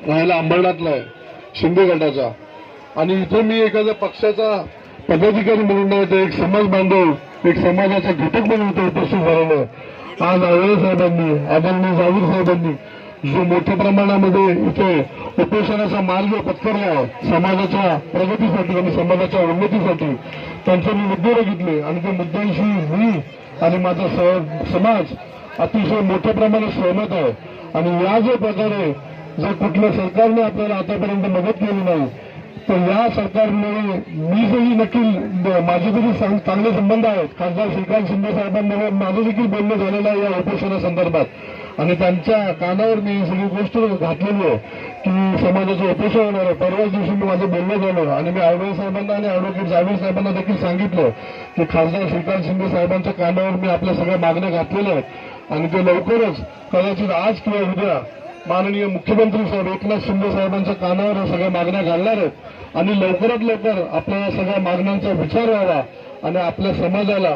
राहायला अंबरनाथला आहे, शिंदे गटाचा. आणि इथे मी एखाद्या पक्षाचा पदाधिकारी म्हणून नाही तर एक समाज बांधव, एक समाजाचा घटक म्हणून इथे उपस्थित झालेलो. आज आळवे साहेबांनी, आदरणीय जावीर साहेबांनी जो मोठ्या प्रमाणामध्ये इथे उपोषणाचा मार्ग पत्करला आहे समाजाच्या प्रगतीसाठी आणि समाजाच्या उन्नतीसाठी, त्यांचे मी मुद्दे बघितले आणि त्या मुद्द्यांशी मी आणि माझा समाज अतिशय मोठ्या प्रमाणात सहमत आहे. आणि या जो प्रकारे जर कुठल्या सरकारने आपल्याला आतापर्यंत मदत केली नाही तर या सरकारमुळे मी जरी नक्की माझे तरी चांगले संबंध आहेत खासदार श्रीकांत शिंदे साहेबांबरोबर माझं देखील बोलणं झालेलं आहे या उपोषणासंदर्भात आणि त्यांच्या कानावर मी सगळी गोष्ट घातलेली आहे की समाजाचं उपोषण होणार आहे. परवाच दिवशी मी माझं बोलणं झालं आणि मी आळवे साहेबांना आणि ॲडव्होकेट जावीर साहेबांना देखील सांगितलं की खासदार श्रीकांत शिंदे साहेबांच्या कानावर मी आपल्या सगळ्या मागण्या घातलेल्या आहेत आणि ते लवकरच कदाचित आज किंवा उद्या माननीय मुख्यमंत्री साहेब एकनाथ शिंदे साहेबांच्या कानावर सगळ्या मागण्या घालणार आहेत आणि लवकरात लवकर आपल्या सगळ्या मागण्यांचा विचार व्हावा आणि आपल्या समाजाला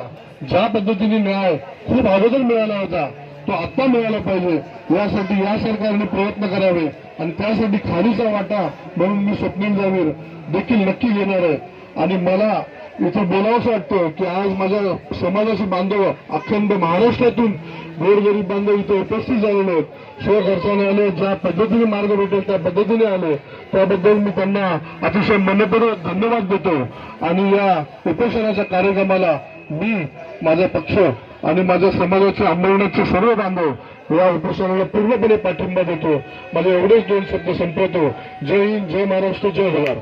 ज्या पद्धतीने न्याय खूप अगोदर मिळाला होता तो आत्ता मिळाला पाहिजे यासाठी या सरकारने प्रयत्न करावे आणि त्यासाठी खालीचा वाटा म्हणून मी स्वप्नील जावीर देखील नक्की घेणार आहे. आणि मला इथे बोलावंसं वाटतं की आज माझ्या समाजाचे बांधव अखंड महाराष्ट्रातून गोरगरीब बांधव इथे उपस्थित झालेले आहेत, स्वखर्चाने आले, ज्या पद्धतीने मार्ग भेटेल त्या पद्धतीने आले, त्याबद्दल मी त्यांना अतिशय मनपूर्वक धन्यवाद देतो. आणि या उपोषणाच्या कार्यक्रमाला मी, माझा पक्ष आणि माझ्या समाजाचे अंबरनाथचे सर्व बांधव या उपोषणाला पूर्णपणे पाठिंबा देतो. माझे एवढेच दोन शब्द संपवतो. जय हिंद, जय महाराष्ट्र, जय भवार.